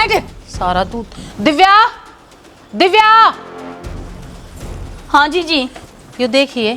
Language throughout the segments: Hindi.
बैठ सारा तू। दिव्या, दिव्या। हाँ जी जी। यो देखिए,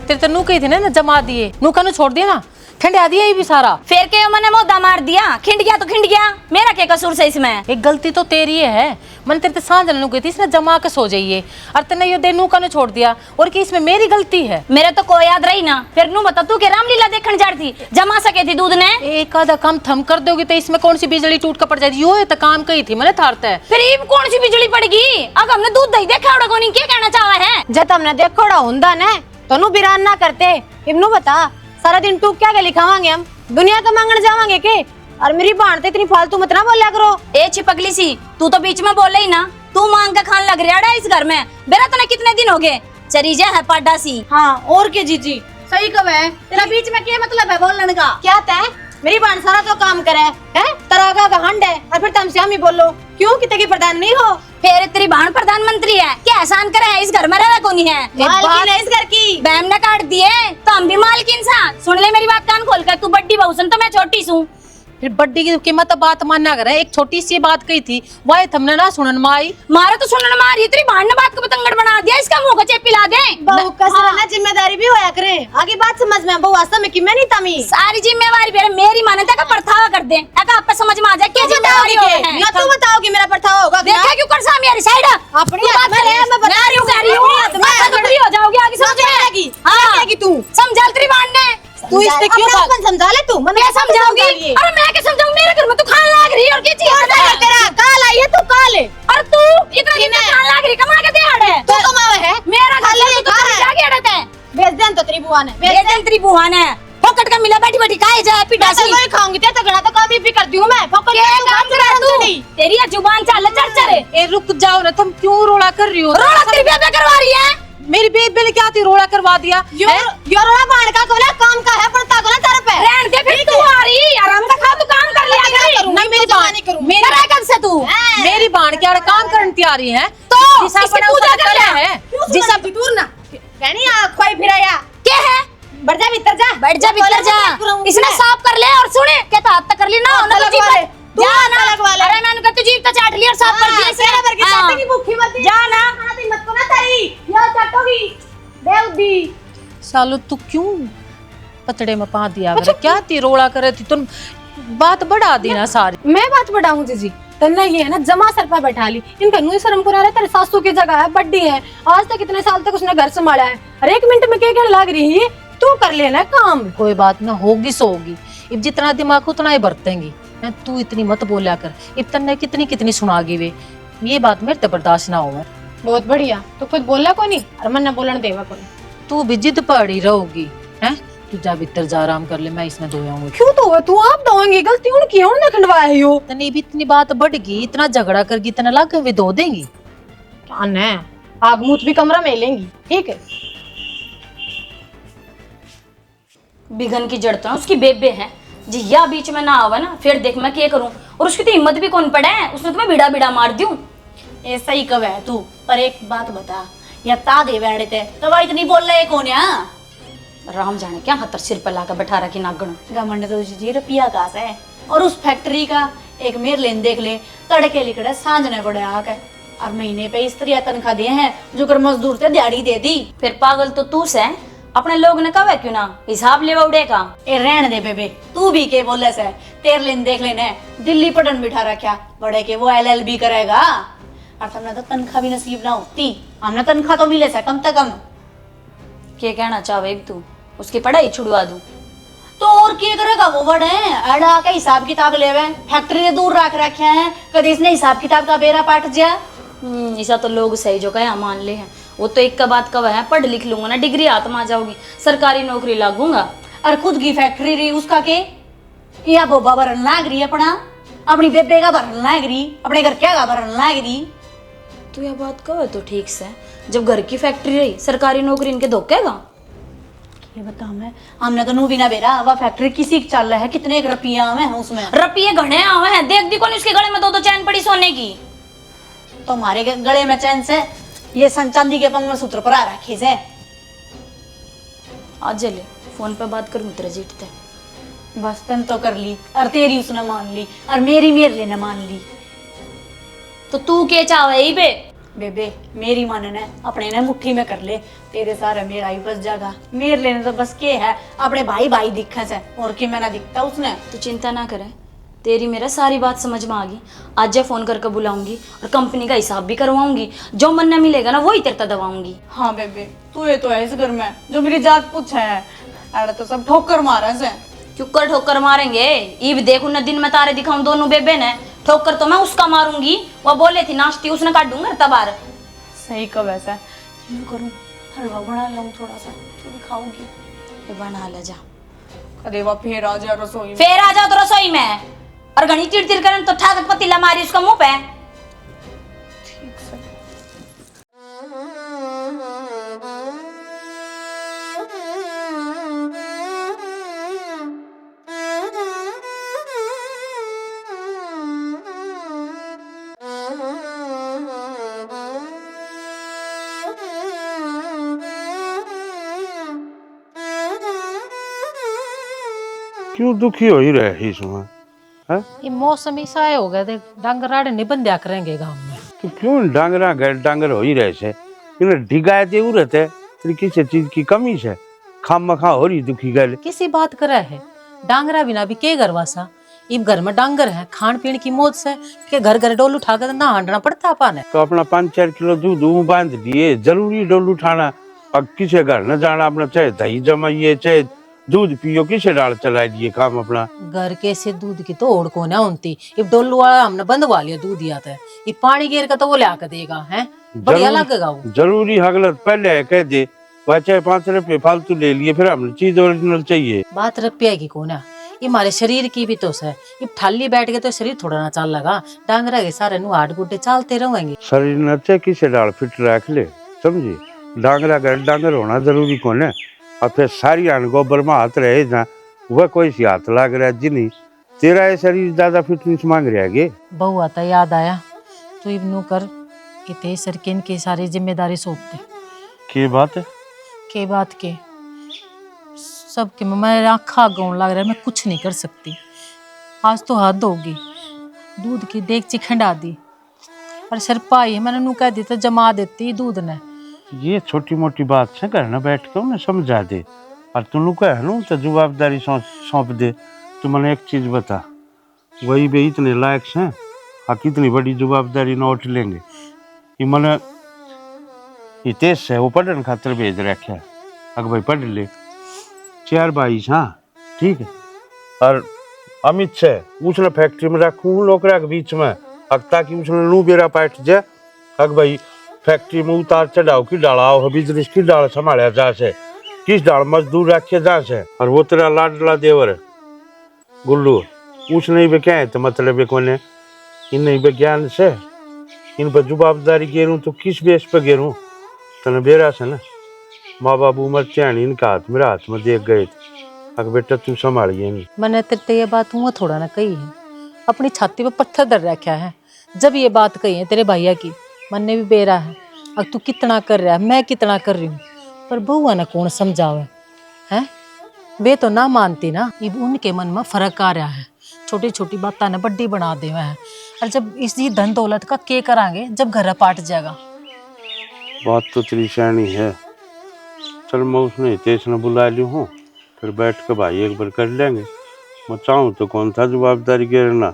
तेरे तो नू कही थी ना जमा दिए, नू का छोड़ दिया ना, ठंडा दिया ये भी सारा। फिर के मैंने मोदा मार दिया, खिंड गया तो खिंड गया, मेरा क्या कसूर से इसमें? एक गलती तो तेरी है। मन तेरे तो सांझ नू गई थी इसने जमा के सो जाइए, और तेने यो दे नू का छोड़ दिया, और कि इसमें मेरी गलती है? मेरे तो कोई याद रही ना। फिर नू बता, तू के रामलीला देखने जा रही थी, जमा सके थी दूध ने। एक आधा काम थम कर दोगे तो इसमें कौन सी बिजली टूट कर पड़ जाएगी? यो तो काम कही थी मैंने थारता है। फिर ये कौन सी बिजली पड़गी? अब हमने दूध दही देखा उड़ा कोनी, क्या कहना चाहा है? जब हमने देखोड़ा हुंदा ने तो नु बिरान ना करते। इब्नू बता, सारा दिन टूक क्या के लिखावांगे हम? दुनिया का मांगण जावांगे के? और मेरी बाण तो इतनी फालतू मत ना बोला करो। ए चिपकली सी, तू तो बीच में बोल रही ना, तू मांग का खान लग रहा है इस घर में। बेरा तने कितने दिन हो गए? चरी जा है पाडा सी। हाँ और के जीजी सही कब है, तेरा बीच में क्या मतलब है बोलने का? क्या तय मेरी बाण सारा तो काम करे है, तरागा का हंड है, और फिर तुमसे हम ही बोलो क्यों कि तेरी प्रधान नहीं हो? फिर तेरी बहन प्रधानमंत्री है, क्या एहसान करे है? इस घर में रहना कोनी है? मालकिन है इस घर की। बैम ने काट दिए तो हम भी मालकिन सा। सुन ले मेरी बात कान खोल कर, तू बड्डी बहू सुन तो मैं छोटी सू। फिर बड्डी की कीमत बात मानना कर, एक छोटी सी बात कही थी वही हमने ना सुनन माई। मारे तो सुनने मारी, तेरी बहन ने बात को पतंगड़ बना दिया, इसका मुंह को चेप पिला दे। बहू का ना जिम्मेदारी भी होया करे, आगे बात समझ में। बहू वास्तव में कि मैं नहीं तमी सारी जिम्मेवारी फिर मेरी मान्यता का परथावा कर दे, अगर आप पे समझ में आ जाए क्या जिम्मेदारी है। ना तू बताओगी मेरा परथावा होगा? देखा क्यों कर सामी यारी साइड अपनी हाथ में ले, मैं बता रही हूं मैं फ्री हो जाओगी आगे समझ समझेगी। हां क्या की तू समझा तेरी बहन ने? तू इस पे क्यों अपन समझा ले? तू मैं समझाऊंगी? अरे मैं क्या समझाऊं? मेरे घर में तू खान लाग रही और क्या चीज है तेरा? काल आई है तू, काल है। और तू इतना दिन खान लाग रही, कमा के दे आड़े तू कमावे है मेरा घर से तो जाके अड़ते हैं। भेज दे तो तेरी बुआ ने भेज दे तेरी बुआ ने। फोकट का मिला बैठी बैठी खाए जाए पिटासी। मैं खाऊंगी ते तगड़ा तो काम भी करती हूं मैं। फोकट क्या काम कर रहा तू? तेरी ये जुबान चाल चरचर है। ए रुक जाओ ना, तुम क्यों रोड़ा कर रही हो? रोड़ा तेरी बेबे करवा रही है। मेरी बेबे ने क्या थी रोड़ा करवा दिया? यो रोड़ा बाण का कोला काम का है, पड़ता कोला तेरे पे। रहन दे फिर, तू आ रही आराम से खा, तू काम कर लिया कर। नहीं मेरी बाण नहीं करूं, मेरा रह कब से तू? मेरी बाण क्या काम करने तैयारी है तो जिसा इसकी बड़ा पूजा उसका कर क्या ले। है? जिसा दूर ना कहनी आ खोई फिराया क्या है? बढ़ जा भीतर जा, बैठ जा भीतर जा, इसने साफ कर ले। और सुने कहता हाथ तक कर ली ना, ना तो जीप जा ना लगवा ले। अरे मैंने कहा तू जीप तो चाट ली और साफ कर दी तेरे भर के चाटने की भूखी मत जा ना। खाना दी मत को ना तेरी यो चाटोगी बेउदी। सालो तू क्यों पतड़े में पा दिया? अच्छा, क्या थी रोड़ा करे थी तुम? बात बढ़ा दी ना सारी। मैं बात बढ़ाऊं जीजी? तन्ना ये है ना जमा सर पर बैठा ली, इनका नुई शर्म को रहा है। तेरे सासू की जगह है, बड्डी है, आज तक इतने साल तक उसने घर संभाला है, और एक मिनट में क्या कहने लग रही है? तू कर लेना काम। कोई बात ना, होगी सो होगी। अब जितना दिमाग उतना ही बरतेंगी। तू इतनी मत बोला कर, अब तन्ने कितनी कितनी सुनागी वे। ये बात मेरे ते बर्दाश्त ना हो। बहुत बढ़िया, तो खुद बोला को नहीं और मन न बोलन देवा को नहीं। तू भी जिद पड़ी रहोगी हैं? तू जा भीतर जा, आराम कर ले, मैं इसमें धो आऊंगी। क्यों तो तू आप दोगे? गलती उनकी है, उन्होंने खंडवाया है। तने भी इतनी बात बढ़ गई, इतना झगड़ा करगी, इतना लाग वे धो देंगी। आग मूत भी कमरा में लेंगी, ठीक है? बिगन की जड़ तो उसकी बेबे है जी, या बीच में ना आवा ना, फिर देख मैं क्या करूं। और उसकी तो हिम्मत भी कौन पड़े है, उसने तुम्हें बिड़ा बिड़ा मार दूं। ऐसा ही कब है तू? पर एक बात बता, या तागे बैठे थे तो भाई इतनी बोल रहे कौन है? राम जाने क्या हतर सिर पर लाकर बैठा रखी नागण। घमंड तो जी रुपया का है। और उस फैक्ट्री का एक मेर लेन देख ले, तड़के लिखड़े सांझने पड़े आके, और महीने पे स्त्री तनख्वाह दिए हैं जो कर मजदूर थे दिहाड़ी दे दी। फिर पागल तो तू से, अपने लोग ने कहा क्यों ना हिसाब ले उड़े का। ए रहने दे बेबे, तू भी के बोले से तेर लेन देख लेने दिल्ली पटन बिठा रखा, बड़े के वो LLB करेगा, और तुमने तो तनख्वाह भी नसीब ना होती। हमने तनख्वाह तो मिले से कम से कम। क्या कहना चाहे तू? उसकी पढ़ाई छुड़वा दूं? तो और क्या करेगा वो? बड़े अड़ा के हिसाब किताब लेवे, फैक्ट्री से दूर रख रखे हैं, कभी इसने हिसाब किताब का बेरा पाट दिया। ऐसा तो लोग सही जो कहे मान ले हैं। वो तो एक का बात कब है, पढ़ लिख लूंगा ना, डिग्री हाथ में आ जाऊगी, सरकारी नौकरी लागूंगा। और खुद की फैक्ट्री रही उसका के या बोबा भरन लाग रही अपना, अपनी बेबे का भरन लाग रही, अपने घर क्या का भरन लाग रही। तू यह बात कहो तो ठीक से, जब घर की फैक्ट्री रही सरकारी नौकरी इनके धोखेगा। ये बता मैं, हमने तो नू भी ना बेरा, वह फैक्ट्री किसी की चल रहा है, कितने रुपया आवे हैं उसमें? रुपये घने आवे हैं, देख दी कौन उसके गले में दो चैन पड़ी सोने की। तो हमारे गले में चैन से ये चांदी के मंगलसूत्र पर आ रखी से। आज ले फोन पे बात करूं तेरे जीत ते। बस तन तो कर ली, और तेरी उसने मान ली, और मेरी मेरे ने मान ली। तो तू के चाहे ही बे? बेबे मेरी मानना है अपने ने मुट्ठी में कर ले, तेरे सारे मेरा ही बस जागा। मेरे लेने तो बस के है अपने भाई भाई दिखा से, और कि मैं ना दिखता उसने। तू चिंता ना करे, तेरी मेरा सारी बात समझ में आ गई। आज मैं फोन करके बुलाऊंगी और कंपनी का हिसाब भी करवाऊंगी। जो मन में मिलेगा ना वही तेरे तक दवाऊंगी। हाँ बेबे तू ये तो है इस घर में जो मेरी जात पूछा है, अरे तो सब ठोकर मारा से। चुक्कर ठोकर मारेंगे। ईब देखू ना दिन में तारे दिखाऊं दोनों बेबे ने। ठोकर तो मैं उसका मारूंगी, वो बोले थी नाश्ती उसने काट दूंगा तबार। सही कब ऐसा यूं करूं, हलवा बना लाऊं थोड़ा सा, तू भी खाओगी? ये बना ले जा। अरे वाह फिर आ जा रसोई में। फिर आ जाओ तो रसोई में, और घनी चिड़चिड़ करन तो ठाक पतीला मारी उसका मुंह पे। ठीक से। क्यों दुखी हो ही रहे इसमें? है ये मौसम ऐसा हो गया थे, डांगराड़े नहीं बंध्या करेंगे गाँव में। तो क्यों डांगरा गए डांगर हो ही रहे से? इन्हें ढिगाए दे उरत है, तेरी किसी चीज की कमी से खाम मखा हो रही दुखी गए। किसी बात करा है, डांगरा बिना भी के गरवासा। इब घर में डांगर है, खान पीन की मौज से के घर घर डोल उठा कर ना हांडना पड़ता अपन। तो अपना 5-4 किलो दूध बांध दिए, जरूरी डोल उठाना। अब किसे घर न जाना, अपना चाहे दही जमाइए चाहे दूध पियो, किसे डाल चला दिए काम अपना। घर के से दूध की तो ओढ़ को ना होती। इब डोलू वाला हमने बंधवा लिया दूध दिया था, ये पानी गिर का तो वो ला कर देगा है, बढ़िया लगेगा वो। जरूरी हगलत पहले कह दे, वह चाहे 5 रुपए फालतू ले लिए, फिर हमने चीज ओरिजिनल चाहिए। बात रुपया की को ना, ये हमारे शरीर की भी तो है। ये ठाली बैठ गए तो शरीर थोड़ा ना चल लगा, डांगरा के सारे नु हाथ गुड्डे चलते रहेंगे। शरीर न चाहे किसे डाल फिट रख ले, समझी? डांगरा घर डांगर होना जरूरी कौन है? और फिर सारी आन गोबर में हाथ रहे ना, वह कोई सी हाथ लाग रहा है जिन्हीं तेरा ये शरीर ज्यादा फिटनेस मांग रहा है। बहु आता याद आया तो इब नु कर इते सरकिन की सारी जिम्मेदारी सौंपते। की बात है? के बात के सब के मैं आँखा गौन लग रहा है, मैं कुछ नहीं कर सकती। आज तो हद होगी, दूध की देगची खंडा दी और सरपाई मैंने नु कह दी तो जमा देती दूध ने। ये छोटी मोटी बात से घर न बैठ के उन्हें समझा दे, और तुम कह लूँ तो जवाबदारी सौंप दे। तू मैंने एक चीज बता, वही भी इतने लायक हैं, हाँ कितनी बड़ी जवाबदारी न उठ लेंगे। कि मैंने हितेश है वो पढ़ने खातर भेज रखा है, अगर भाई पढ़ ले। 4 भाई हाँ ठीक है, और अमित से उसने फैक्ट्री में रखूँ नौकरा के बीच में, ताकि उसने लू बेरा बैठ जाए। अगर भाई फैक्ट्री में उतार चढ़ाव की डालाओ, बिजनेस की डाल संभाला जा से, किस डाल मजदूर रखे जा से। और वो तेरा लाडला देवर गुल्लू, उसने भी क्या है तो मतलब कोने इन नहीं ज्ञान से इन पर जवाबदारी गेरूँ तो किस बेस पे गेरूँ? तने बेरा से ना माँ बाप उम्र चैन इनका हाथ मेरा हाथ में देख गए थे, अगर बेटा तू संभालिए नहीं। मैंने तेरे ये बात हुआ थोड़ा ना कही है, अपनी छाती पे पत्थर धर रखा है। जब ये बात कही है तेरे भैया की, मन ने भी बेरा है। अब तू कितना कर रहा है, मैं कितना कर रही हूँ, पर बहुआ ना कौन समझावे है। वे तो ना मानती ना, इब उनके मन में फर्क आ रहा है। छोटी छोटी बातें ने बड़ी बना दे है, और जब इसी धन दौलत का के करांगे जब घर पाट जाएगा। बात तो तेरी सैनी है, चल मैं उसने हितेश ने बुला ली हूँ, फिर बैठ के भाई एक बार कर लेंगे। मैं चाहूँ तो कौन था जवाबदारी गिरना,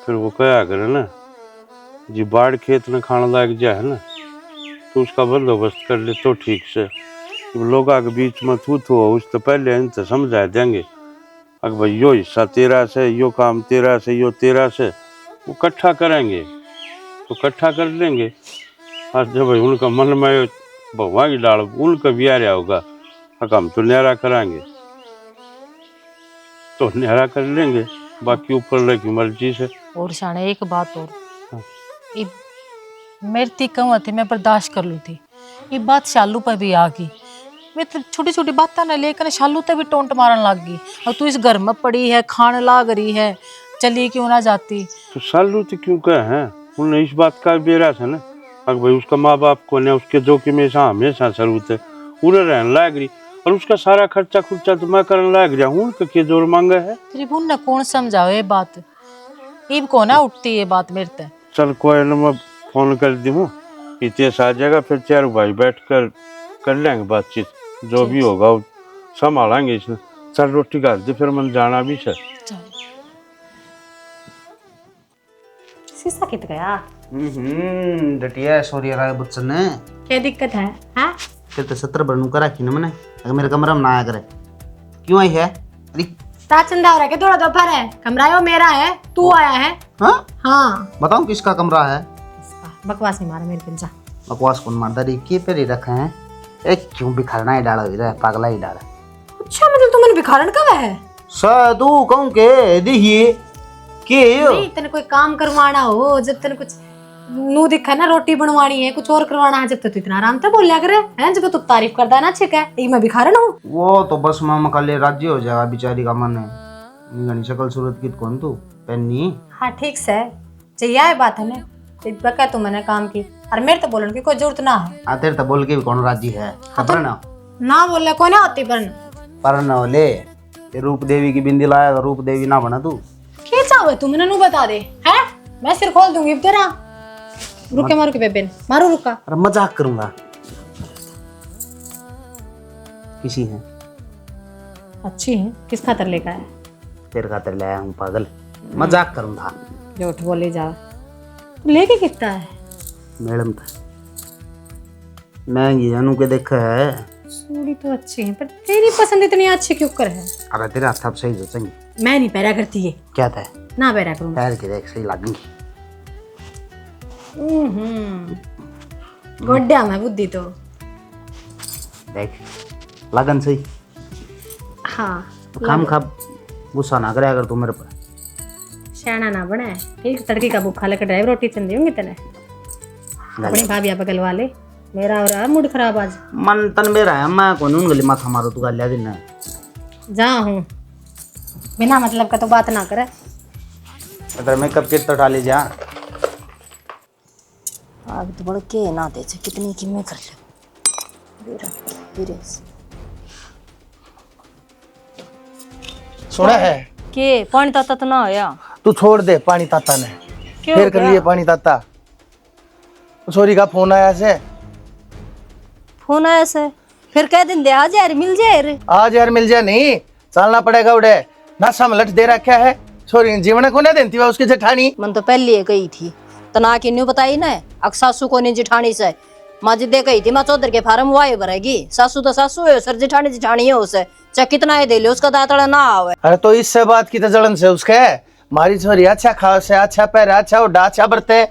फिर वो क्या करे ना जी बाढ़ खेत में खाना लग जाए ना, तो उसका बंदोबस्त कर ले तो ठीक से। लोग के बीच में थू हो उससे पहले इनसे समझा देंगे, अगर भाई यो हिस्सा तेरा से, यो काम तेरा से, यो तेरा से, वो इकट्ठा करेंगे तो इकट्ठा कर लेंगे। और जब भाई उनका मन में भगवान की डाल उनका भी आ रहा होगा, हम तो न्यारा कराएंगे तो न्यारा कर लेंगे, बाकी ऊपर की मर्जी से। और शाने एक बात और, इब मेरी थी कहूँ थी मैं बर्दाश्त कर लू थी, ये बात शालू पर भी आ गई। मैं तो छोटी छोटी बातें ना लेकर शालू तक भी टोंट मारन लग गई। और तू इस घर में पड़ी है, खाने लाग रही है, चली क्यों ना जाती? तो शालू तो क्यों कहे हैं, उन्हें इस बात का बेरा था ना, अगर भाई उसका माँ बाप को ने उसके जोखिम में हमेशा जरूरत है, उन्हें रहने लाग रही, और उसका सारा खर्चा खुर्चा तो मैं करने लाग रहा हूँ, उनके जोर मांगा है। तेरी बहन ने कौन समझाओ ये बात, इब को ना उठती ये बात मेरे ते। चल कोई ना, मैं फोन कर दूँ, इतिहास आ जाएगा, फिर चारों भाई बैठ कर लेंगे बातचीत, जो भी होगा वो संभालेंगे इसमें। चल रोटी खा दे, फिर मन जाना भी है। शीशा कित गया? डटिया सॉरी राय बच्चन ने क्या दिक्कत है? हाँ फिर तो 70 बनू करा की ना मैंने, अगर मेरे कमरा में ना आया करे। क्यों आई है? अरे चंदा हो रहा है थोड़ा दोपहर है, कमरा है वो मेरा है, तू आया है। हाँ हाँ बताऊं किसका कमरा है? बकवास नहीं मारा मेरे पिंजा। बकवास कौन मारता रे, के पे रखे हैं? एक क्यों बिखारना ही डाला हुई पागला ही डाला। अच्छा मतलब तुमने भिखारन कब है? साधु कहूं के देखिए के नहीं तेने कोई काम करवाना हो, जब तेने कुछ नू दिखा ना रोटी बनवानी है, कुछ और करवाना है, जब तक तो इतना आराम से बोल लिया करे हैं, जब तू तारीफ करता है ना अच्छे है, ये मैं भिखारन हूँ? वो तो बस मामा काले राज्य हो जाएगा बेचारी का मन है, निगनी शकल सूरत की कौन तू पेन्नी। हाँ ठीक से चाहिए है बात है ना, बका तू मैंने काम की और मेरे तो बोलने की कोई जरूरत ना है। आ तेरे तो बोल के भी कौन राजी है? खबर ना बोल कोई ना होती पर न बोले रूप देवी की बिंदी लाया तो रूप देवी ना बना तू। क्या चाहे तू मैंने नू बता दे है, मैं सिर खोल दूंगी अब तेरा। रुके मारो के बेबे मारो रुका। अरे मजाक करूंगा किसी है अच्छी है, किस खातर लेकर आया? तेरे खातर लाया हूँ पागल, मजाक करूंगा। झूठ बोले जा, लेके कितना है? मैडम था महंगी जानू के देखा है। चूड़ी तो अच्छी है पर तेरी पसंद इतनी अच्छी क्यों कर है? अरे तेरे हाथ सही जचेंगे। मैं नहीं पैरा करती है। क्या था? ना पैरा करूँ। पैर के देख सही लगेंगी। गोड्या में बुद्धि तो देख लगन सही। हाँ काम खा गुस्सा ना करे अगर तू मेरे पर। शाना ना बने ठीक, तड़की का भूखा लेकर ड्राइव रोटी चंदी होंगी तेने अपनी भाभी आप गलवा ले, मेरा हो रहा है मूड खराब आज। मन तन मेरा है, मैं कौन उन गली माथा मारो तू गालिया दिन जा हूँ बिना मतलब का तो बात ना करे। अगर मेकअप किट तो डाली जा। अब तो बड़ के ना दे छे, कितनी की मैं कर ले बेरा सुना है के पानी ताता तो ना होया। तू छोड़ दे पानी ताता ने, फिर कर लिए पानी ताता। छोरी का फोन आया से, फोन आया से फिर कह दिन दे आज यार मिल जाए रे। आज यार मिल जाए नहीं, चलना पड़ेगा उड़े ना समलट दे रखा है। छोरी जीवन को ना देती वह उसकी जेठानी। मन तो पहले गई थी तना की न्यू बताई ना, अक सासू को नहीं जिठानी से माँ जी दे गई थी, माँ चौधर के फार्म वाए भरेगी। सासू तो सासू है सर, जिठानी जिठानी है उसे, चाहे कितना ही दे ले उसका दातड़ा ना आवे। अरे तो इससे बात की तो जलन से उसके मारी छोरी अच्छा खाओ से, अच्छा पैर, अच्छा उड़ा, अच्छा बरते,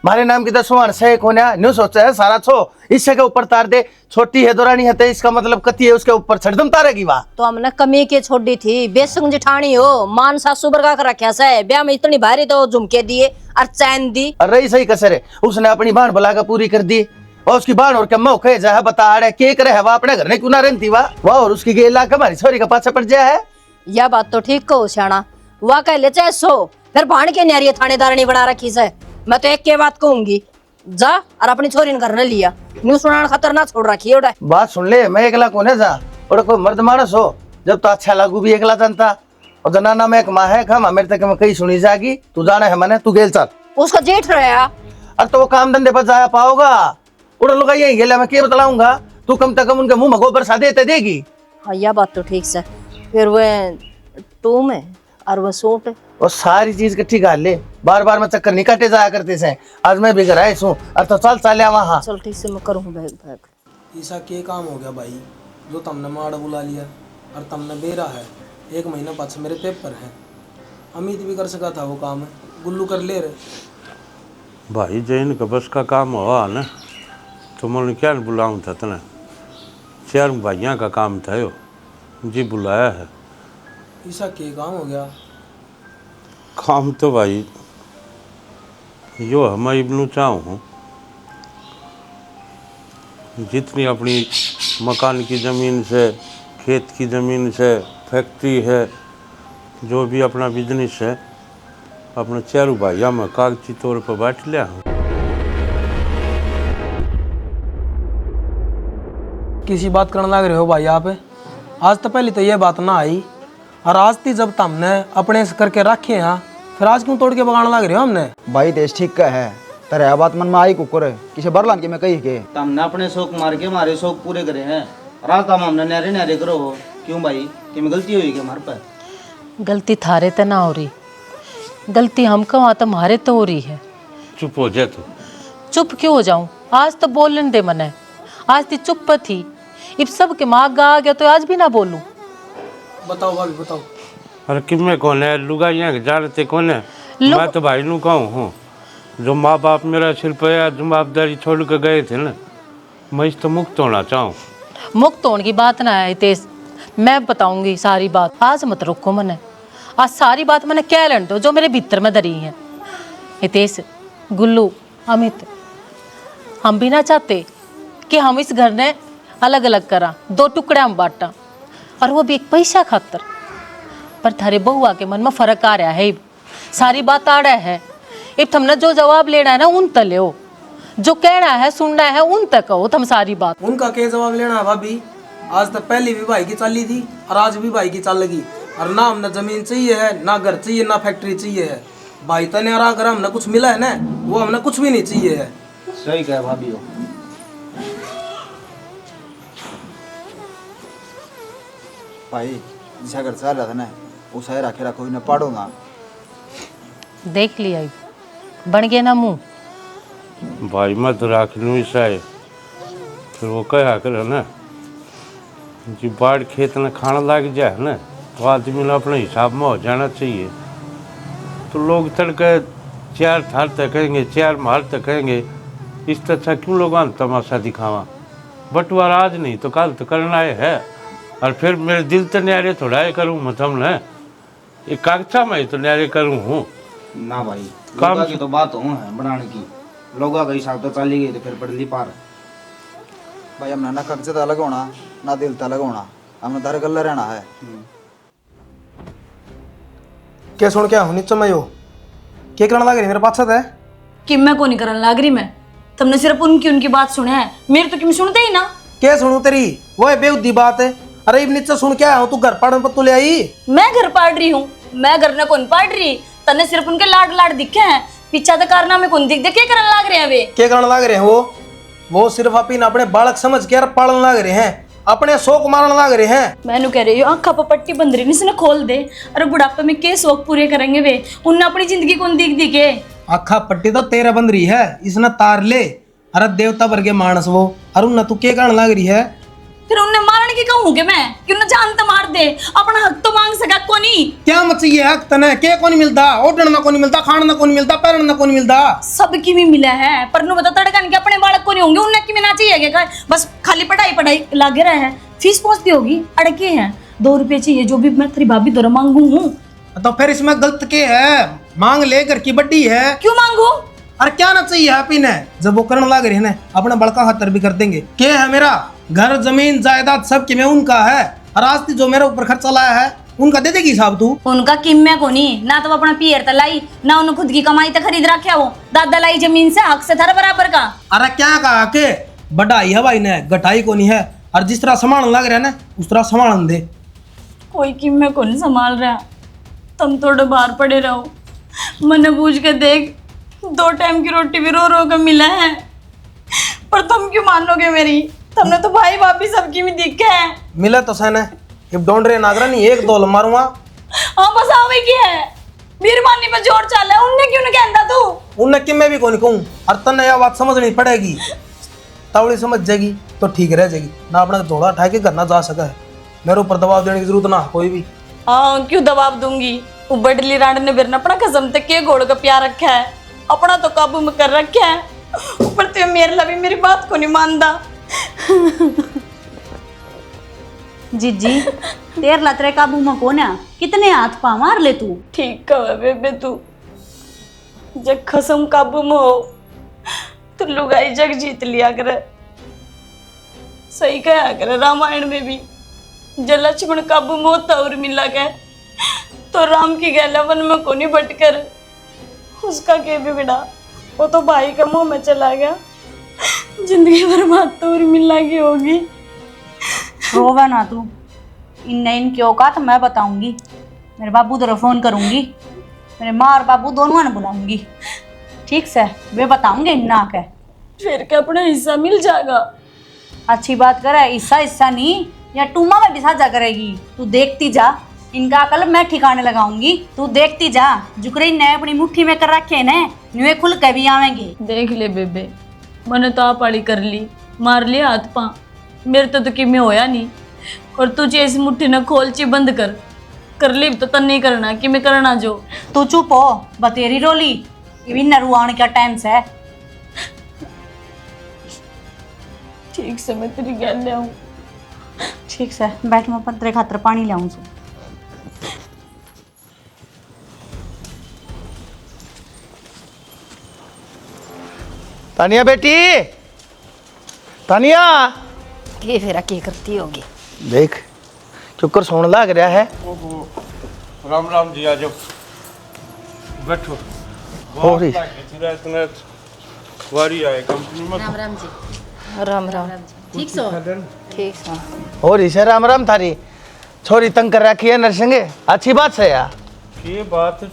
मारे नाम की तो सुहान से कौन न्यू सोचा है सारा छो इससे के ऊपर तार दे। छोटी है दोरानी है तो इसका मतलब कती है उसके ऊपर छड़दम तारेगी वाह। तो हमने कमी के छोड़ी थी, बेसंग जिठानी हो मान सासू बरगा कर रखा से, ब्याह में इतनी भारी तो झुमके दिए और चैन दी। अरे सही कसर है, उसने अपनी बाण बुलाकर पूरी कर दी और उसकी बाण और कम कहे जा बता रहे के करे है वह अपने घर में क्यों ना रहती वाह और उसकी गेला हमारी छोरी का पाछा पड़ जाए है। यह बात तो ठीक कहो श्याणा, वह कह ले चाहे सो फिर भाण के न्यारी थानेदारनी बना रखी से। मैं तो एक के बात कहूंगी, जा और अपनी छोरी ने घर न लिया, न्यू सुनान खतर ना छोड़ रखी है। बात सुन ले, मैं एकला कौन है जा और कोई मर्द मानस हो जब तो अच्छा लागू भी एकला जनता और जनाना में एक माँ है खा मेरे तक में कहीं सुनी जाएगी। तू जाना है मैंने, तू गेल चल। उसका जेठ रहा अरे तो वो काम धंधे पर जा पाओगा, उड़ लोग यही गेला मैं क्या बतलाऊंगा, तू कम से कम उनके मुंह में गोबर सा देते देगी। हाँ यह बात तो ठीक से, फिर वह टूम है और वह सूट है और सारी चीज इकट्ठी कर ले, बार बार मैं चक्कर नहीं काटे जाया करते से। आज मैं भी घर आए हूँ और तो चल चल वहाँ। चल ठीक से मैं करूँ बैग बैग। ऐसा के काम हो गया भाई जो तुमने माड़ा बुला लिया और तुमने बेरा है, 1 महीना पास मेरे पेपर है। अमित भी कर सका था वो काम, गुल्लू कर ले रहे। भाई जैन का बस का काम हुआ ना तो मैंने क्या बुलाऊँ था तना, 4 भाइयों का काम था यो जी बुलाया है। ऐसा के काम हो गया? काम तो भाई यो हम इब्नू चाहूँ जितनी अपनी मकान की ज़मीन से, खेत की ज़मीन से, फैक्ट्री है, जो भी अपना बिजनेस है, अपने 4 भाइयों में कागजी तौर पर बांट लिया हूँ। किसी बात करने लग रहे हो भाई आप? आज तो पहले तो ये बात ना आई और आज थी जब तुमने अपने से करके रखे हैं फिर आज क्यों तोड़ के भगाने लग रहे हो हमने? भाई देश ठीक का है, तेरे यह बात मन में आई कुकुर है किसे बरलान के मैं कही के हमने अपने शौक मार के हमारे शौक पूरे करे हैं। रास्ता में हमने न्यारे न्यारे करो हो क्यों भाई? कि में गलती हुई कि हमारे पर? गलती थारे तो ना हो रही, गलती हम कहाँ तुम्हारे तो हो रही है। चुप हो जा तू। चुप क्यों हो जाऊं? आज तो बोलने दे मने। आज ती चुप थी, इब सब के माँ गा आ गया तो आज भी ना बोलूं। बताओ भाभी बताओ। अरे किमें कौन है लुगाइयाँ जानते कौन है? मैं तो भाई नू कहूँ हूँ, जो माँ बाप मेरा सिर पर जवाबदारी छोड़ के गए थे ना, मैं इस तो मुक्त होना चाहूँ। मुक्त होने की बात ना है हितेश, मैं बताऊंगी सारी बात। आज मत रोको मने, आज सारी बात मैंने कह लेने दो जो मेरे भीतर में धरी है। हितेश, गुल्लू, अमित, हम भी ना चाहते कि हम इस घर ने अलग अलग करा, दो टुकड़े हम बांटा, और वो भी एक पैसा खातर। पर थारे बहुआ के मन में फर्क आ रहा है, सारी बात आ रहा है। इब तुमने जो जवाब लेना है ना उन तक ले, जो कहना है सुनना है उन तक कहो तुम सारी बात। उनका क्या जवाब लेना है भाभी? आज तक पहले भी भाई की चाली थी और आज भी भाई की चाल लगी। और ना हमने जमीन चाहिए है, ना घर चाहिए, ना फैक्ट्री चाहिए है। भाई तने और अगर हमने कुछ मिला है ना, वो हमने कुछ भी नहीं चाहिए है। सही कहा भाभी हो। भाई जिसा घर चल रहा था ना वो सही रखे रखो ना पाड़ूंगा। देख लिया बन गया ना मुंह। भाई मत राख लूँ ऐसा है, फिर वो कहा कर ना जी बाढ़ खेत में खाना लग जाए ना तो आदमी ने अपने हिसाब में हो जाना चाहिए। तो लोग तड़के 4 थाल तक कहेंगे, 4 महल तक कहेंगे, इस अच्छा क्यों लोग तमाशा दिखावा? बंटवारा आज नहीं तो कल तो करना है। और फिर मेरे दिल तो न्यारे थोड़ा है करूँ मतलब ना, ये कागजा में तो न्यारे करूँ हूँ ना भाई काम लोगा की तो बात हो है बनाने की, लोगा का हिसाब तो चली गई तो फिर पड़ली पार। भाई हमने ना कागज अलग होना ना दिल अलग होना, हमने तारे गल्ला रहना है। क्या सुन क्या हूँ नीचे मैं हो क्या करना लग रही मेरे पास है कि मैं को नहीं करने लग रही। मैं तुमने सिर्फ उनकी बात सुने है, मेरे तो किम सुनते ही ना। क्या सुनू तेरी? वो है बेउद्दी बात है। अरे इब नीचे सुन क्या हूँ तू घर पढ़ने पर तू ले आई? मैं घर पाड़ रही हूँ, मैं घर ने कौन पाड़ रही? तने सिर्फ उनके लाड लाड दिखे हैं, पीछा तो कारनामे कौन दिख दे? क्या करने लग रहे हैं वे? क्या करने लग रहे हैं वो सिर्फ अपने बालक समझ के पालन लग रहे हैं, अपने शौक मारने लग रहे हैं। मैंने कह रही हूँ आँखा पर पट्टी बंद रही इसने खोल दे। अरे बुढ़ापे में के शौक पूरे करेंगे वे? उनने अपनी जिंदगी कौन दिख दिखे? आखा पट्टी तो तेरा बंद रही है, इसने तार ले। अरे देवता वर्गे मानस वो, अरे उन्हें तू क्या करने लग रही है? फिर उन्हें मारने की कहूँ कि मैं कि उन्हें जान तो मार दे, अपना हक तो मांग सका को नहीं। क्या मचिए हक तने के को नहीं मिलता? ओढ़ने ना को नहीं मिलता, खाने ना को नहीं मिलता, पैरने ना को नहीं मिलता। सबकी भी मिला है पर नु बता तड़कन के अपने बालक को नहीं होंगे, उन्हें की मिलना चाहिए क्या? बस खाली पढ़ाई पढ़ाई लागे रहे हैं, फीस पहुंचती होगी, अड़के हैं 2 रुपए चाहिए जो भी मैं तेरी भाभी द्वारा मांगू हूँ। तो फिर इसमें गलत के है? मांग लेकर की बड्डी है, क्यों मांगू? अरे क्या ना चाहिए आपी ने? जब वो करने लग रहे हैं अपना बड़का खातर भी कर देंगे। क्या है मेरा घर जमीन जायदाद सब कि मैं उनका है, और आज जो मेरे ऊपर खर्चा लाया है उनका दे देगी हिसाब तू? उनका किम्मे को नहीं ना, तो अपना पियर तलाई ना, उन्होंने खुद की कमाई तक खरीद रखा वो दादा लाई जमीन से हक से थारा बराबर का। अरे क्या कहा के बढ़ाई है भाई ने, घटाई को नहीं है। और जिस तरह संभालने लग रहा है ना उस तरह संभालन दे। कोई किम्मे को नहीं संभाल रहा, तुम थोड़े बाहर पड़े रहो। मैंने पूछ के देख 2 टाइम की रोटी भी रो रो के मिला है, पर तुम क्यों मानोगे मेरी? तुमने तो भाई भाभी सबकी भी दिखे है। मिला तो सैन है, अब ढूंढ रहे नागरा नहीं, 1 2 मारूंगा। हाँ बस आवे की है, बीरमानी पे जोर चाल है, उनने क्यों नहीं कहता तू? उनने कि मैं भी कौन कहूँ, और तन्ने यह बात समझनी पड़ेगी, तवड़ी समझ जाएगी तो ठीक रह जाएगी ना। अपना झोला उठा के करना जा सका है, मेरे ऊपर दबाव देने की जरूरत ना कोई भी। हाँ क्यों दबाव दूंगी? वो बडली रांड ने बिरना अपना कसम तक के घोड़ का प्यार रखा है, अपना तो काबू में कर रखा है, ऊपर तो मेरे लभी मेरी बात को नहीं मानता। जीजी तेर लतरे काबू में कौन है? कितने हाथ पा मार ले तू? ठीक कह बेबे तू, जब खसम काबू में हो तो लुगाई जग जीत लिया करे। सही कहा करे रामायण में भी, जब लक्ष्मण काबू में होता और मिला गया तो राम की गैला वन में कोनी भटकर उसका के भी बिड़ा, वो तो भाई का मुंह में चला गया, जिंदगी बर्बाद तो और मिला की होगी। रोवे ना तू, इन क्यों का तो मैं बताऊंगी, मेरे बाबू तेरा फोन करूंगी। मेरे माँ और बाबू दोनों ने बुलाऊंगी, ठीक से वे बताऊंगे ना के। फिर क्या अपना हिस्सा मिल जाएगा? अच्छी बात करे, हिस्सा हिस्सा नहीं, या टूमा में भी साझा करेगी। तू देखती जा, इनका अकल मैं ठिकाने लगाऊंगी। तू देखती जा, जुकरे ने अपनी मुट्ठी में कर रखे ने, नुए खुल के भी आवेंगे। देख ले बेबे, मैंने तो आप पाली कर ली, मार लिया हाथ पा, मेरे तो कि में होया नहीं। और तुझे इस मुट्ठी ने खोलची बंद कर ली तो तन नहीं करना कि मैं करना जो। तू चुप हो, बतेरी रोली, ये नरुआन का टाइम से। ठीक से मैं तेरी गल ले आऊं। ठीक से बैठ, मैं तेरे खातर पानी लाऊं सु। तानिया बेटी, तानिया ये फेरा की करती होगी। देख चुकर सोने लग रहा है। राम राम जी, आ जाओ बैठो। हो रही वारी आए कंपनी में। राम राम जी। राम राम। ठीक सो? ठीक सो। हो रही से राम राम। थारी छोरी तंग कर रखी है नरसिंगे, अच्छी बात से यार। ये बात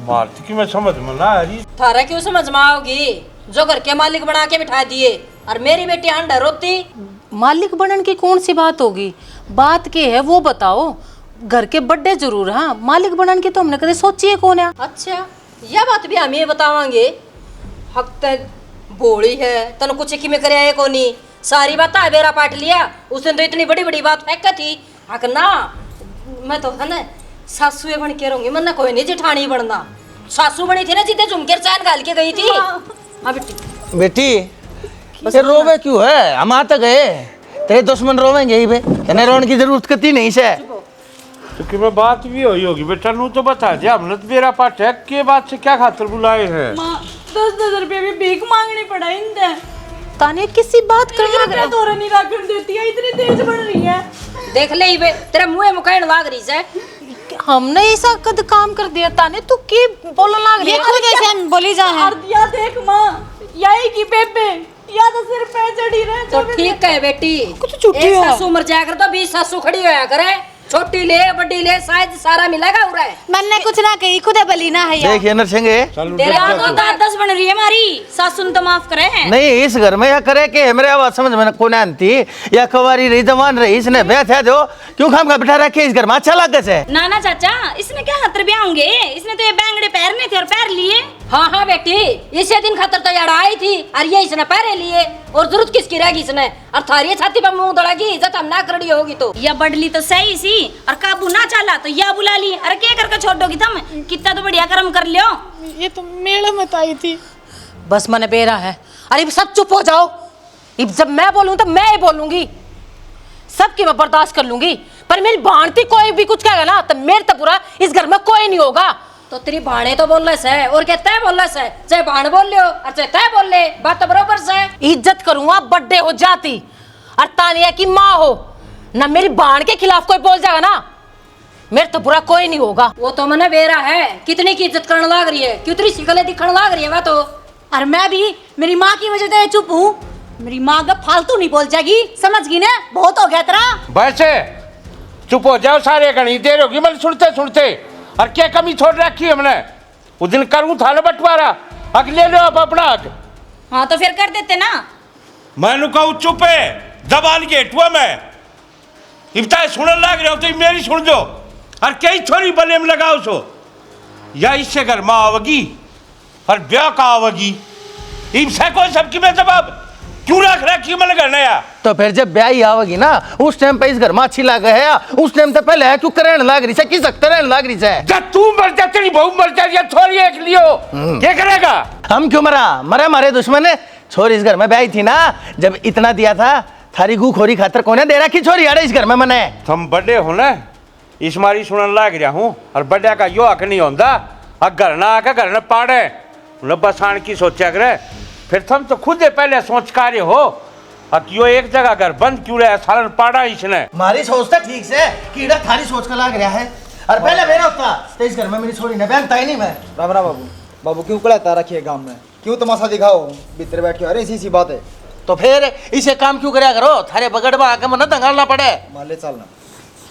मारती की मैं समझ में ना आ रही। थारा क्यों समझ में आओगी? जो घर के मालिक बना के बिठा दिए और मेरी बेटी हंडा रोती। मालिक बनने की कौन सी बात होगी? बात के है वो बताओ। घर के बड्डे जरूर, हाँ, मालिक बनने की तो हमने कभी सोची है कौन है? अच्छा, यह बात भी हम ये बतावांगे। हक तक बोली है, तन कुछ की में करे है कोनी, सारी बात बेरा पाट लिया। उस दिन तो इतनी बड़ी बड़ी बात फेंक थी। हक ना, मैं तो है ना सासू बन के रहूंगी, मन कोई नहीं जिठानी बनना। सासू बनी थी ना, जितने झुमके चैन गाल के गई थी। हाँ बेटी। बेटी ये रोवे क्यों है? हम आते गए, तेरे दुश्मन रोवेंगे ही बे, कहने रोने की जरूरत कती नहीं से। तो कि मैं बात भी हुई होगी बेटा, नू तो बता दे। हमने तो मेरा पाठ है के बात से क्या खातर बुलाए हैं? माँ 10-10 रुपये भी भीख मांगनी पड़ा इनसे। ताने किसी बात कर तोरा नहीं राखण देती है, इतनी तेज बन रही है। देख ले बे, तेरे मुंह मुकाइन लाग रही से। हमने ऐसा कद काम कर दिया ताने, तू की बोलने लग रही है? बोली जा है। या देख माँ, यही की बेबे या तो सिर पे चढ़ी रहे। तो ठीक है बेटी, एक सासू मर जाया कर तो 20 सासू खड़ी होया करे। छोटी ले बड़ी ले, शायद सारा मिलेगा उरा है। मैंने कुछ ना कही, खुद बली ना है यार। देखिए नरसिंगे, तेरा तो 10 बन रही है हमारी सासू ने, तो माफ करे है। नहीं इस घर में या करे कि मेरे आवाज समझ में कौन आती या कवारी रही जवान रही, इसने ब्याह था जो क्यों खाम का बिठा रखे इस घर में? अच्छा लगे से ना ना चाचा, इसने क्या खातर ब्याह होंगे? इसने तो ये बैंगड़े पहनने थे और पैर लिए। हाँ हाँ बेटी, इसे दिन खातर तो यार आई थी और ये इसने पैरे लिए। और जरूरत किसकी रहेगी इसने? और थारी छाती पर मुंह दौड़ागी, इज्जत हम ना करड़ी होगी तो। या बढ़ली तो सही सी, और काबू ना चला तो या बुला ली। अरे क्या करके छोड़ दोगी तुम? कितना तो बढ़िया कर्म कर लियो। ये तो मेले में आई थी। बस मन बेरा है। अरे सब चुप हो जाओ। जब मैं बोलूं तो मैं ही बोलूंगी, सबकी मैं बर्दाश्त कर लूंगी। पर मेरी भांति कोई भी कुछ कहेगा ना तो मेरे तो पूरा इस घर में कोई नहीं होगा। तो तेरी भाणे तो बोल रहे है और क्या तय बोल रहे है? चाहे भाण बोल लियो और चाहे तय बोल ले, बात तो बरोबर से। इज्जत करूंगा बर्थडे हो जाती और तानिया की माँ हो ना, मेरी भाण के खिलाफ कोई बोल जाएगा ना, मेरे तो बुरा कोई नहीं होगा। वो तो मने बेरा है, कितनी की इज्जत करने लाग रही है, कितनी शिकले दिखने लाग रही है। वह तो और मैं भी मेरी माँ की वजह से चुप हूँ। मेरी माँ का फालतू नहीं बोल जाएगी, समझ गई ना? बहुत हो गया तेरा। बस चुप हो जाओ सारे, घनी देर होगी मैंने सुनते सुनते। और क्या कमी छोड़ रखी हमने? उस दिन करूँ था ना बंटवारा, हक ले लो आप अपना हक। हाँ तो फिर कर देते ना। मैंने कहूँ चुप है, जबान के हेठुआ मैं इब्ता सुनने लग रहे हो तो मेरी सुन दो। और कई छोरी बले में लगाओ सो, या इससे घर माँ आवगी और ब्याह का आवगी, इनसे कोई सबकी में जवाब क्यों रख रखी मन करना यार? तो फिर जब ब्याह ही आवेगी ना, उस टाइम पे इस घर में अच्छी लागे है, उस टाइम तो पहले है क्यों करें लाग रही है, किस सकते रहने लाग रही है। जब तू मर जा, तेरी बहू मर जा, या छोरी एक लियो, क्या करेगा? हम क्यों मरा? मरा हमारे दुश्मन ने। छोरी इस घर में ब्याही थी ना, जब इतना दिया था थारी गू खोरी खातर कोने दे रखी छोरी अड़े इस घर में मने। तुम बड़े हो ना, इस मारी सुनने लग रहा हूँ। और बड़े का यो हक नहीं होता, घर ना आके घर न पाड़े बसान की सोचा करे। फिर तुम तो खुद पहले सोच कार्य हो, अब यो एक जगह घर बंद क्यों रहा, सालन पाड़ा इसने। हमारी सोचता ठीक से, कीड़ा थारी सोच का लाग रहा है। और पहले मेरा होता तो इस घर में मेरी छोरी ने बहन ताई नहीं मैं। राम राम बाबू। बाबू क्यों कड़ाता रखिए गांव में, क्यों तमाशा दिखाओ भीतर बैठ के? अरे इसी बात है तो फिर इसे काम क्यों कराया करो, थारे बगड़ में आके मन दंगालना पड़े। मान ले चलना।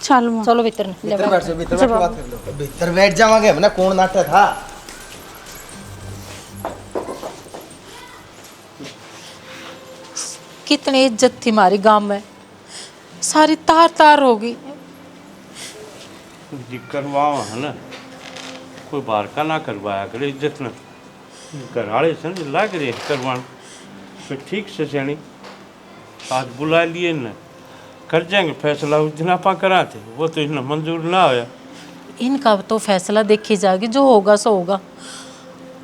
चल माँ चलो भीतर ले भीतर बैठ जाओ, भीतर बैठ के बात कर लो। भीतर बैठ जावांगे हमने कौन नाटक था। कितनी इज्जत थी हमारी गांव में, सारी तार तार हो गई। जी करवाओ है ना, कोई बाहर का ना करवाया करे इज्जत ना, घर वाले से ना लाग रहे करवान फिर ठीक से जानी। आज बुला लिए ना, कर जाएंगे फैसला उस दिन आप करा थे, वो तो इतना मंजूर ना होया। इनका तो फैसला देखी जाएगी, जो होगा सो होगा।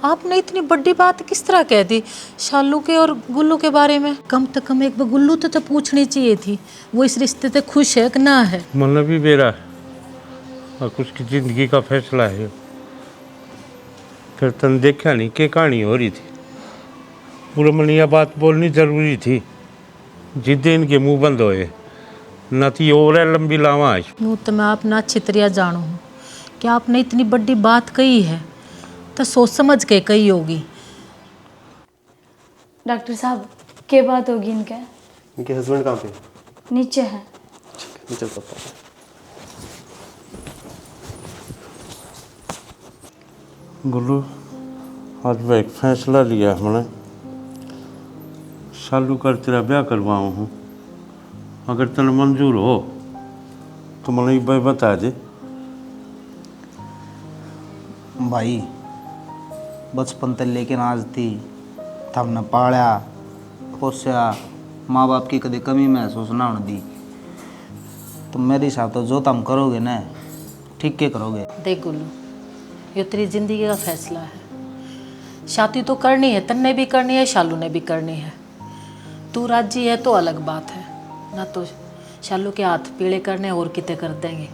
आपने इतनी बड़ी बात किस तरह कह दी शालू के और गुल्लू के बारे में? कम से कम एक बार गुल्लू तो पूछनी चाहिए थी, वो इस रिश्ते से खुश है कि ना है। मन भी बेरा और कुछ की जिंदगी का फैसला है। फिर तन देखा नहीं क्या कहानी हो रही थी, पूरा मन यह बात बोलनी जरूरी थी। जिद्दे इनके मुंह बंद होए न थी और लंबी लावा आज। यूँ तो मैं अपना अच्छी तरह जानू हूँ कि आपने इतनी बड़ी बात कही है तो सोच समझ के कही होगी। डॉक्टर साहब क्या बात होगी इनके हस्बैंड कहाँ पे? नीचे है। चल पापा। गुल्लू आज मैं एक फैसला लिया हमने, शालू कर तेरा ब्याह करवाऊँ हूँ। अगर तेन मंजूर हो तो मैंने एक बार बता दे। भाई बचपन तक लेकिन आज थी हमने पाला पोसा, माँ बाप की कभी कमी महसूस ना होने दी। तो मेरे हिसाब तो जो तुम करोगे ना ठीक के करोगे। देख गुल्लू, ये तेरी जिंदगी का फैसला है। शादी तो करनी है, तन्ने भी करनी है, शालू ने भी करनी है। तू राजी है तो अलग बात है, ना तो शालू के हाथ पीले करने और किते कर देंगे।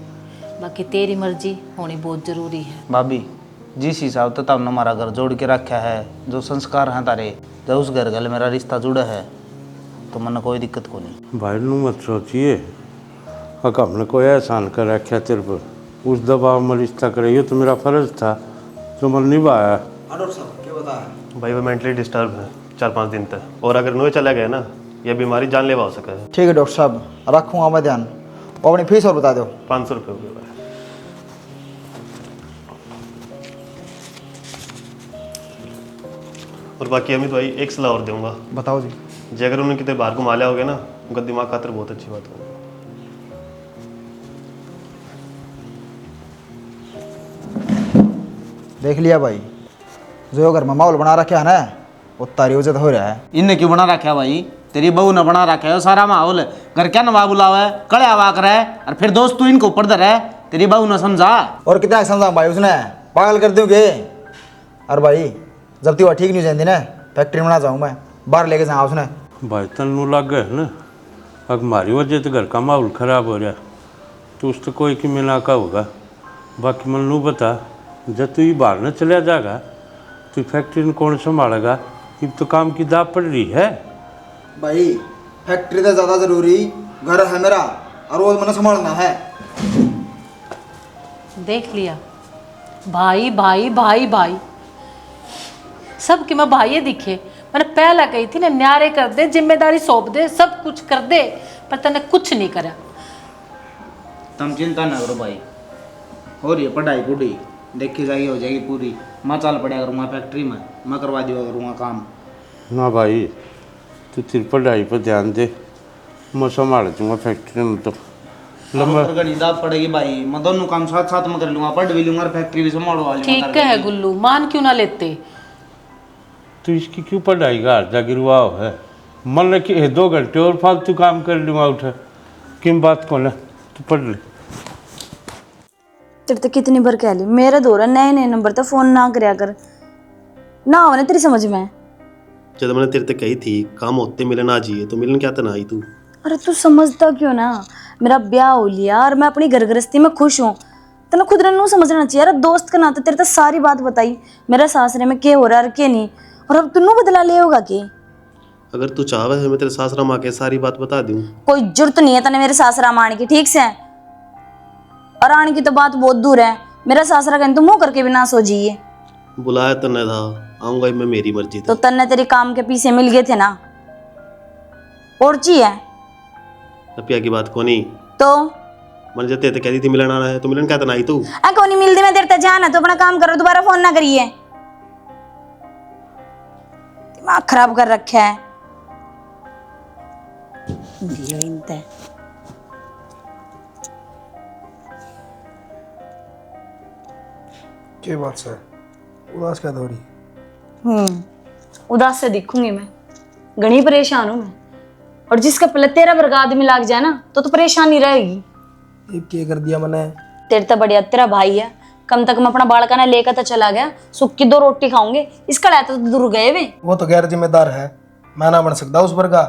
बाकी तेरी मर्जी होनी बहुत ज़रूरी है। भाभी जिस हिसाब से तुमने हमारा घर जोड़ के रखा है, जो संस्कार हैं तारे, जब उस घर गल मेरा रिश्ता जुड़ा है तो मन कोई दिक्कत को नहीं। भाई नू मत सोचिए, अगर हमने कोई एहसान कर रखा तेरे पर, उस दबाव में रिश्ता करे, ये तो मेरा फर्ज था जो मैंने निभाया। डॉक्टर साहब क्या बता है? भाई वो मेंटली डिस्टर्ब है 4-5 दिन तक, और अगर नोए चला गया ना यह बीमारी जानलेवा हो सका है। ठीक है डॉक्टर साहब, रखूँगा मैं ध्यान। और अपनी फीस और बता दो। 500 रुपये हो गए भाई। और बाकी अमित भाई एक सलाह और दूंगा। बताओ जी। जे अगर उन्हें कितने बाहर घुमा लिया होगे ना, उनका दिमाग खातर बहुत अच्छी बात होगी। देख लिया भाई, जो घर में माहौल बना रखा है ना वो तारी उजत हो रहा है। इनने क्यों बना रखा है भाई? तेरी बहू ने बना रखा है सारा माहौल। घर क्या नवा बुलावा है, कड़े हवा कर है, और फिर दोस्त तू इनको ऊपर धर है। तेरी बहू ने समझा। और कितना समझा भाई उसने, पागल कर दूँगे। और भाई जब तक वह ठीक नहीं जाती ना, फैक्ट्री में ना जाऊँ मैं, बाहर लेके जाऊँ उसने। भाई तनु लग गए ना, अगर हमारी वजह से घर का माहौल खराब हो रहा तो उस तो कोई की मिला का होगा। बाकी मन नू बता, जब तू ये बाहर न चला जाएगा तो फैक्ट्री में कौन संभालेगा? अब तो काम की दाब पड़ रही है। भाई फैक्ट्री से ज़्यादा ज़रूरी घर है मेरा, और वो मैंने संभालना है। देख लिया, भाई भाई भाई भाई सब कि मैं भाई दिखे। मैंने पहला कही थी ना, न्यारे कर दे, जिम्मेदारी सौंप दे, सब कुछ कर दे, पर तने कुछ नहीं करा। तुम चिंता ना करो भाई, हो रही है पढ़ाई पूरी, देखी जाएगी हो जाएगी पूरी। मैं चल पड़ा करूँगा फैक्ट्री में, मैं करवा दिया करूँगा काम। ना भाई तू तेरी पढ़ाई पर ध्यान दे, मैं संभाल दूँगा फैक्ट्री में। तो लंबा दाब पड़ेगी भाई, मैं दोनों काम साथ साथ में कर लूँगा, पढ़ भी लूँगा और फैक्ट्री भी संभालवा लूँगा। ठीक है गुल्लू, मान क्यों ना लेते? तो इसकी क्यों पढ़ाई का अर्जा गिरवाओ है? मन लगे 2 घंटे और फालतू काम कर लूँगा उठा, किन बात को ना तू पढ़ ले। तेरे तो कितनी बार कह ली, मेरा दौरा नए नए नंबर तो फोन ना करया कर, ना होने तेरी समझ में। जब मैंने तेरे तक कही थी काम होते मिले ना जिए, तो मिलन क्या तना आई तू? अरे तू समझता क्यों ना, मेरा ब्याह हो लिया और मैं अपनी घर गृहस्थी में खुश हूँ। तेने खुद ने समझना चाहिए। अरे दोस्त के नाते तेरे तो सारी बात बताई, मेरा सासरे में क्या हो रहा है क्या नहीं, और अब तू बदला ले होगा कि? अगर तू चाहे है मैं तेरे सासरा माँ के सारी बात बता दूं। कोई जरूरत नहीं है तने मेरे सासरा माँ आने की, ठीक से? और आने की तो बात बहुत दूर है, मेरा सासरा कहने तो मुंह करके भी ना सो जाइए। बुलाया तो नहीं था, आऊंगा मैं, मेरी मर्जी थी। तो तन्ने तेरे काम के पीछे मिल गए थे ना, और चाहिए? तपिया की बात को नहीं तो मैंने जब तेरे कहती थी मिलन आना है तो मिलन कहता ना आई तू। कौन नहीं मिलती, मैं देर तक जाना तो अपना काम करो, दोबारा फोन ना करिए। दिमाग खराब कर रखा है। क्या बात है, उदास क्या हो रही? उदास से दिखूंगी मैं, घनी परेशान हूं मैं। और जिसका पहले तेरा वर्ग आदमी लाग जाए ना तो परेशानी रहेगी। ये क्या कर दिया मैंने? तेरे तो बढ़िया तेरा भाई है, कम तक मैं अपना बालका ने लेकर तो चला गया, सुख की 2 रोटी खाऊंगे, इसका लाया तो दूर गए वे। वो तो गैर जिम्मेदार है, मैं ना बन सकता उस वर्ग का।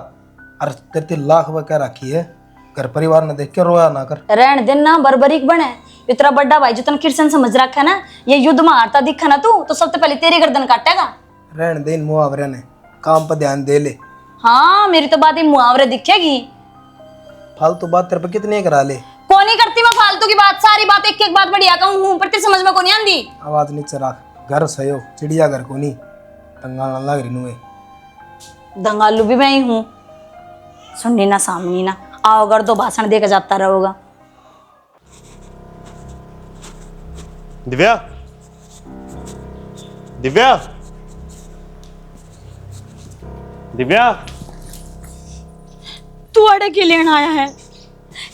अरे 33 लाख रुपए क्या रखी है, घर परिवार ने देख के रोया ना कर। रहन दिन ना बर्बरीक बने, इतना बड़ा भाई जो तन किरसन समझ रखा है ना, ये युद्ध में हारता दिखा ना तू तो सबसे पहले तेरी गर्दन काटेगा। रहन देन मुहावरे ने, काम पर ध्यान दे ले। हाँ मेरी तो बात ही मुहावरे दिखेगी। फालतू बात तेरे पे कितनी करा ले। कौन ही करती मैं फालतू की बात, सारी बात एक एक बात बढ़िया कहूँ पर तेरी समझ में कौन आंदी। आवाज नीचे रख, घर सयो चिड़िया घर को नहीं तंगाल लग रही नुए। दंगालू भी मैं ही हूँ, सुननी ना सामनी ना, आओ अगर तो भाषण देकर जाता रहोगा। दिव्या, दिव्या, दिव्या, तू अड़े के लेने आया है?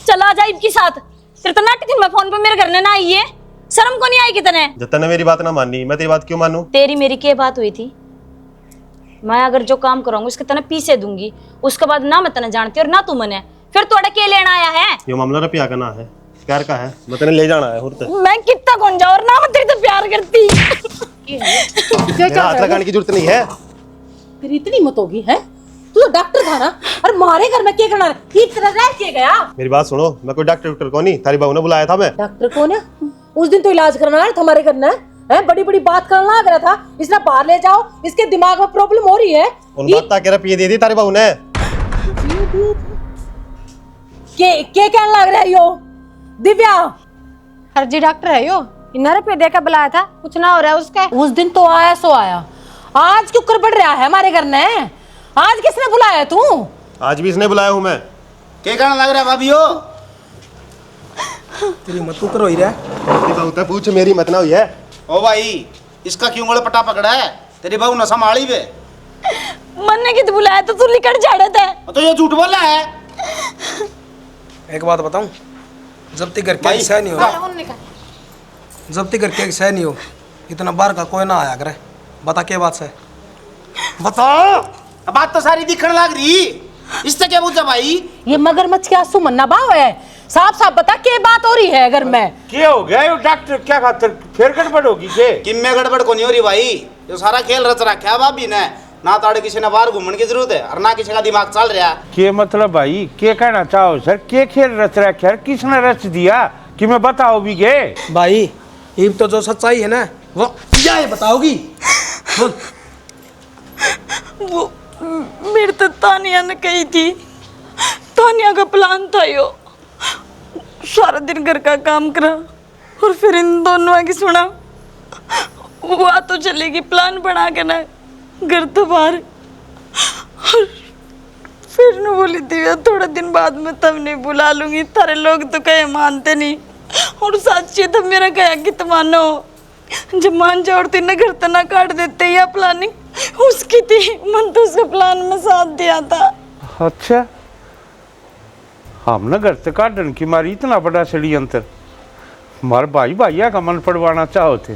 चला जा इनके साथ। तेरे तो नाटक मैं फोन पे मेरे घर ने ना आई है, शर्म को नहीं आई कितने? जब तक मेरी बात ना मानी मैं तेरी बात क्यों मानूं? तेरी मेरी क्या बात हुई थी? मैं अगर जो काम कराऊंगी उसके तने पीछे दूंगी, उसके बाद ना मैं तने जानती और ना तू मने, फिर तू अड़े के लेना आया है? ये मामला रुपया का ना है, प्यार का है, मैं तेने ले जाना है। मैं कितना कौन जाऊं और ना मैं तेरे से प्यार करती। मेरा हाथ लगाने की जरूरत नहीं है। फिर इतनी मत होगी है, तू तो डॉक्टर था ना, और मारे घर में क्या करना है? ठीक तरह रह के गया। मेरी बात सुनो, मैं कोई डॉक्टर को नहीं, तारी बहू ने बुलाया था। मैं डॉक्टर कौन है? उस दिन तो इलाज करना है हमारे करना है, बड़ी बड़ी बात करना लग रहा था, इसने बाहर ले जाओ, इसके दिमाग में प्रॉब्लम हो रही है। उन बात के रुपये दे दी तारी बहू ने। के कहने लग रहा है यो दिव्या? हरजी डॉक्टर है यो, इन्ना रुपये देकर बुलाया था, कुछ ना हो रहा है उसका। उस दिन तो आया सो आया, आज क्यों कर बढ़ रहा है हमारे घर ने? आज किसने बुलाया तू? आज भी इसने बुलाया हूँ मैं। क्या कहना लग रहा है भाभी हो? तेरी मत करो ही रहा। तेरी बहू तो पूछ, मेरी मत ना हुई है। ओ भाई, इसका क्यों गड़ पटा पकड़ा है? तेरी बहू न संभाली बे। मन ने कित बुलाया तो तू लिकड़ झाड़त है। तो ये झूठ बोला है। एक बात बताऊं, जब तक घर के सह नहीं हो, जब तक घर के सह नहीं हो, इतना बार का कोई ना आया करे। बता क्या बात है? बताओ। बात तो सारी दिखने लग रही, इससे क्या पूछा भाई? ये मगरमच्छ के आंसू मन्ना भाव है, साफ साफ बता क्या बात हो रही है घर में? क्या हो गया? डॉक्टर क्या खातर फिर गड़बड़ होगी? के किम में गड़बड़ को नहीं हो रही भाई, जो सारा खेल रच रखा है भाभी ने। ना ताड़े किसी ने बाहर घूमने की जरूरत है और ना किसी का दिमाग चल रहा। के मतलब भाई क्या कहना चाहो सर? के खेल रच रखा है? किसने रच दिया कि मैं बताओ भी गे? भाई ये तो जो सच्चाई है ना वो क्या है बताओगी? बोल। वो मेरे तो तानिया ने कही थी, तानिया का प्लान था यो, सारा दिन घर का काम करा और फिर इन दोनों की सुना, वो तो चलेगी प्लान बना के ना घर तो बाहर। और फिर न बोली थी थोड़े दिन बाद में तब नहीं बुला लूंगी, थारे लोग तो कहे मानते नहीं, और सच्ची तब मेरा कहा कि तुम मानो, जब मान जाओ तो इन्हें घर तो ना काट देते, या प्लानिंग उसकी थी, मन तो उसके प्लान में साथ दिया था। अच्छा, हमने घर से काटन की मारी इतना बड़ा षड्यंत्र, मारे भाई भैया का मन पड़वाना चाहो थे।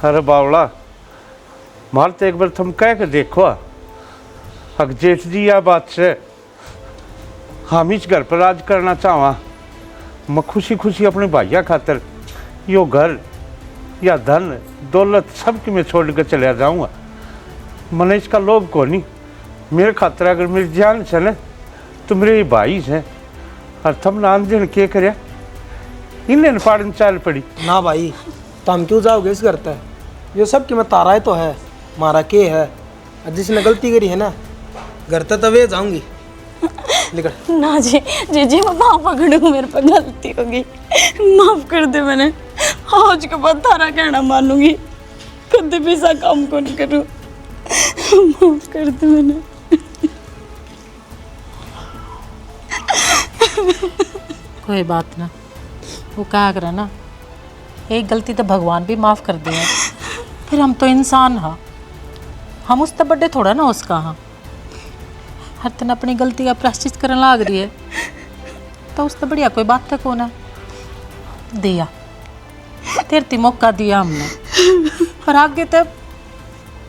अरे बावड़ा, मार तो एक बार तुम कह के देखो, अग जेठ जी या बात से हम इस घर पर राज करना चाहवा, मैं खुशी खुशी अपने भैया खातर यो घर या धन दौलत सब की मैं छोड़ कर चला जाऊंगा। मैंने इसका लोभ को नहीं, मेरे खातर अगर मेरी जान चले तो मेरे भाई हैं, और तुम नान दिन के करे इन्हें फाड़न चाल पड़ी ना भाई, तो हम क्यों जाओगे इस घर तक? ये सब कि मैं तारा है तो है, मारा के है, और जिसने गलती करी है ना घर तक तो वे जाऊंगी। निकल ना जी जी जी, मैं माफ पकड़ू, मेरे पर गलती होगी, माफ कर दे। मैंने आज के बाद तारा कहना मानूंगी, कभी भी ऐसा काम को नहीं करूँ, माफ कर दे मैंने। कोई बात ना, वो कहा कर ना, एक गलती तो भगवान भी माफ़ कर दे, फिर हम तो इंसान हाँ, हम उस तक बड़े थोड़ा ना उसका हाँ। हर तन अपनी गलती का प्रायश्चित करने लाग रही है, तो उस तक बढ़िया कोई बात तक होना दिया, तेरती मौका दिया हमने, पर आगे तक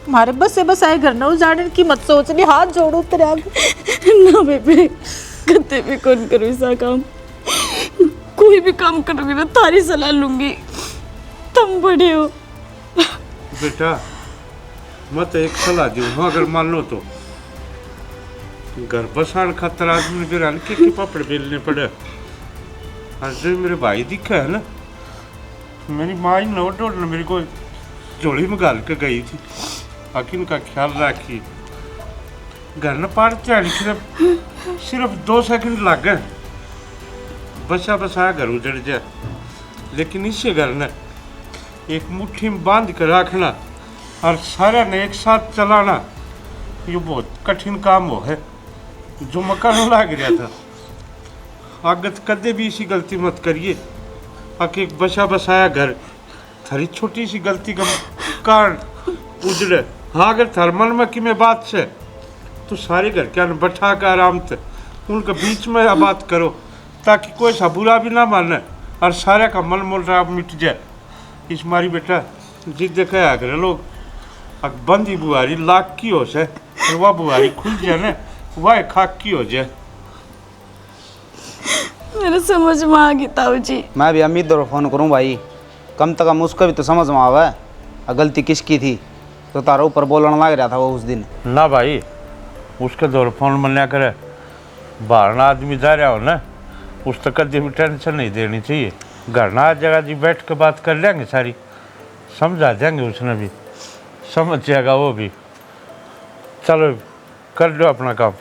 हमारे बस से बस आए घर ना उजाड़ने की मत सोच ली, हाथ जोड़ो तेरे आगे। ना बेबे, कते भी कौन करूँ ऐसा काम, कोई भी काम करूँगी ना तारी सलाह लूंगी, तुम बड़े हो। बेटा मत एक सलाह दी हूँ, अगर मान लो तो घर बसान खातर आदमी गिरान के पापड़ बेलने पड़े। और जो मेरे भाई दिखा है ना, मेरी माँ ही नोट ने मेरे को झोली में गाल के गई थी, आखिर का ख्याल रखी। घर न पार सिर्फ 2 सेकंड लग गए, बसा बसा घर उजड़ जाए। लेकिन इससे घर ने एक मुट्ठी में बांध कर रखना और सारे ने एक साथ चलाना, ये बहुत कठिन काम हो है। जो मकान लग गया था, आगे कदे भी इसी गलती मत करिए। आके एक बसा बसाया घर थारी छोटी सी गलती का कारण उजड़े। हाँ अगर थार मन में कि मैं बात से तो सारे घर के बैठा कर आराम से उनके बीच में बात करो, ताकि कोई सा बुरा भी ना माने और सारे का मन मोल मिट जाए। इस मारी बेटा जिद देखा करे लोग, बंदी बुआरी लाख की हो से, और वह बुआरी खुल जाए ना, वह खाक की हो जाए। मेरे समझ में आ गई ताऊ जी। मैं भी अमित दौर फ़ोन करूं भाई, कम से कम उसको भी तो समझ में आवा है गलती किसकी थी, तो तारा ऊपर बोलने लग रहा था वो उस दिन। ना भाई उसके दौर फोन मना करे, बाहर ना आदमी जा रहा हो ना, उस तक कभी भी टेंशन नहीं देनी चाहिए। घर ना जगह जी बैठ के बात कर लेंगे, सारी समझा देंगे, उसने भी समझ जाएगा वो भी। चलो कर लो अपना काम।